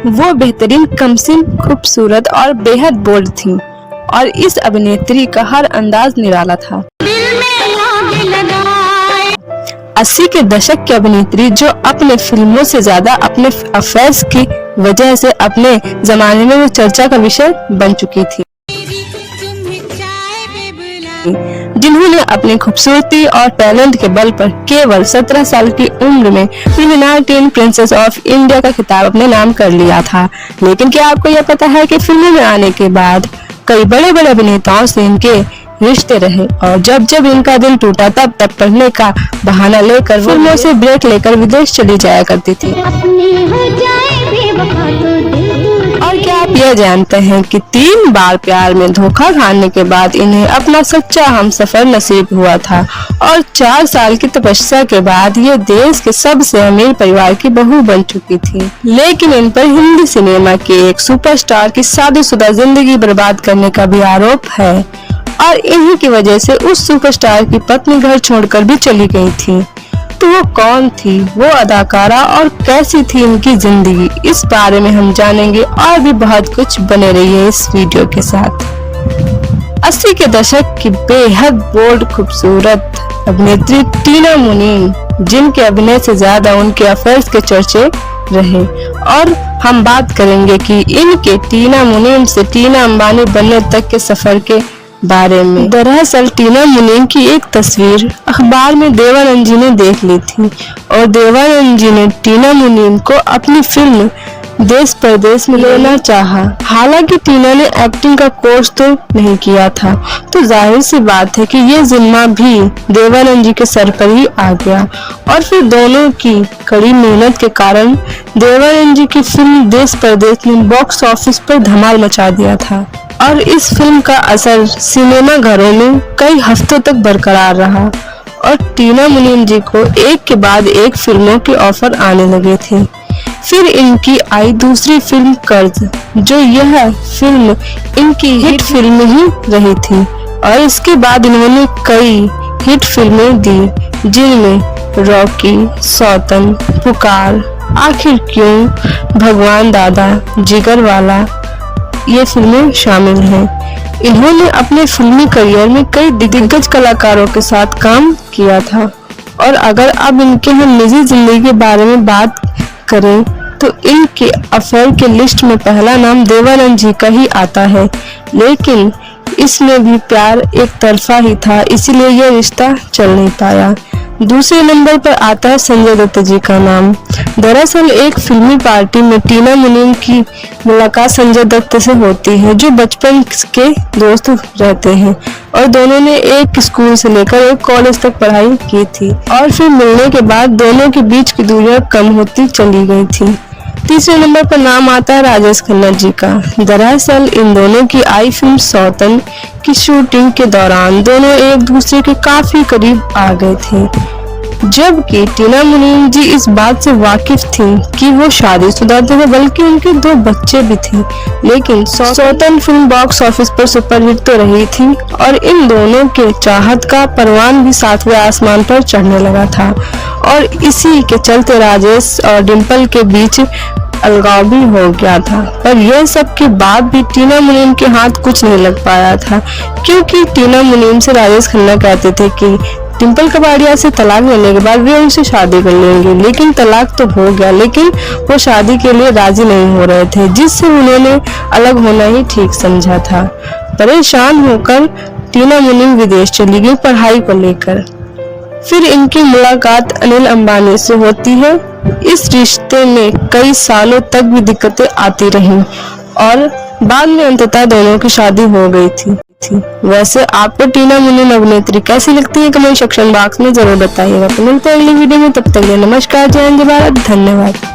वो बेहतरीन, कमसिन, खूबसूरत और बेहद बोल्ड थीं और इस अभिनेत्री का हर अंदाज निराला था। 80 के दशक की अभिनेत्री जो अपने फिल्मों से ज्यादा अपने अफेयर्स की वजह से अपने जमाने में वो चर्चा का विषय बन चुकी थी, जिन्होंने अपनी खूबसूरती और टैलेंट के बल पर केवल 17 साल की उम्र में film tin princess of India का खिताब अपने नाम कर लिया था। लेकिन क्या आपको यह पता है कि फिल्मों में आने के बाद कई बड़े बड़े अभिनेताओं से इनके रिश्ते रहे और जब जब इनका दिल टूटा तब पढ़ने का बहाना लेकर फिल्मों से ब्रेक लेकर विदेश चली जाया करती थी। और क्या आप यह जानते हैं कि 3 बार प्यार में धोखा खाने के बाद इन्हें अपना सच्चा हमसफर नसीब हुआ था और 4 साल की तपस्या के बाद ये देश के सबसे अमीर परिवार की बहू बन चुकी थी। लेकिन इन पर हिंदी सिनेमा के एक सुपरस्टार की शादीशुदा जिंदगी बर्बाद करने का भी आरोप है और इन्हीं की वजह से उस सुपरस्टार की पत्नी घर छोड़कर भी चली गई थी। तो वो कौन थी, वो अदाकारा, और कैसी थी इनकी जिंदगी, इस बारे में हम जानेंगे और भी बहुत कुछ। बने रहिए इस वीडियो के साथ। 80 के दशक की बेहद बोल्ड खूबसूरत अभिनेत्री टीना मुनीम, जिनके अभिनय से ज्यादा उनके अफेयर्स के चर्चे रहे, और हम बात करेंगे कि इनके टीना मुनीम से टीना अंबानी बनने तक के सफर के बारे में। दरअसल टीना मुनीम की एक तस्वीर अखबार में देवानंद जी ने देख ली थी और देवानंद जी ने टीना मुनीम को अपनी फिल्म देश परदेश में लेना चाहा। हालांकि टीना ने एक्टिंग का कोर्स तो नहीं किया था, तो जाहिर सी बात है कि ये जिम्मा भी देवानंद जी के सर पर ही आ गया और फिर दोनों की कड़ी मेहनत के कारण देवानंद जी की फिल्म देश परदेश ने बॉक्स ऑफिस पर धमाल मचा दिया था और इस फिल्म का असर सिनेमा घरों में कई हफ्तों तक बरकरार रहा और टीना मुनीम जी को एक के बाद एक फिल्मों के ऑफर आने लगे थे। फिर इनकी आई दूसरी फिल्म कर्ज, जो यह फिल्म इनकी हिट फिल्म ही रही थी और इसके बाद इन्होंने कई हिट फिल्में दी, जिनमें रॉकी, सौतन, पुकार, आखिर क्यों, भगवान दादा, जिगर वाला ये फिल्में शामिल हैं। इन्होंने अपने फिल्मी करियर में कई दिग्गज कलाकारों के साथ काम किया था और अगर अब इनके हम निजी जिंदगी के बारे में बात करें तो इनके अफेयर के लिस्ट में पहला नाम देवानंद जी का ही आता है, लेकिन इसमें भी प्यार एक तरफा ही था, इसीलिए यह रिश्ता चल नहीं पाया। दूसरे नंबर पर आता है संजय दत्त जी का नाम। दरअसल एक फिल्मी पार्टी में टीना मुनीम की मुलाकात संजय दत्त से होती है, जो बचपन के दोस्त रहते हैं और दोनों ने एक स्कूल से लेकर एक कॉलेज तक पढ़ाई की थी और फिर मिलने के बाद दोनों के बीच की दूरियां कम होती चली गई थी। तीसरे नंबर पर नाम आता है राजेश खन्ना जी का। दरअसल इन दोनों की आई फिल्म सौतन की शूटिंग के दौरान दोनों एक दूसरे के काफी करीब आ गए थे, जबकि टीना मुनीम जी इस बात से वाकिफ थी कि वो शादीशुदा थे, बल्कि उनके 2 बच्चे भी थे। लेकिन सौतन फिल्म बॉक्स ऑफिस पर सुपरहिट तो रही थी और इन दोनों के चाहत का परवान भी 7वें आसमान पर चढ़ने लगा था और इसी के चलते राजेश और डिम्पल के बीच अलगाव भी हो गया था। पर यह सब के बाद भी टीना मुनीम के हाथ कुछ नहीं लग पाया था, क्योंकि टीना मुनीम से राजेश खन्ना कहते थे कि डिम्पल कपाड़िया से तलाक लेने के बाद वे उनसे शादी कर लेंगे। लेकिन तलाक तो हो गया, लेकिन वो शादी के लिए राजी नहीं हो रहे थे, जिससे उन्होंने अलग होना ही ठीक समझा था। परेशान होकर टीना मुनीम विदेश चली गई पढ़ाई को लेकर। फिर इनकी मुलाकात अनिल अंबानी से होती है। इस रिश्ते में कई सालों तक भी दिक्कतें आती रहीं और बाद में अंततः दोनों की शादी हो गई थी। वैसे आपको टीना मुनीम अभिनेत्री कैसी लगती है, कमेंट सेक्शन बॉक्स में जरूर बताइएगा। तो मिलते हैं अगली वीडियो में, तब तक के लिए नमस्कार, जय हिंद, जय भारत, धन्यवाद।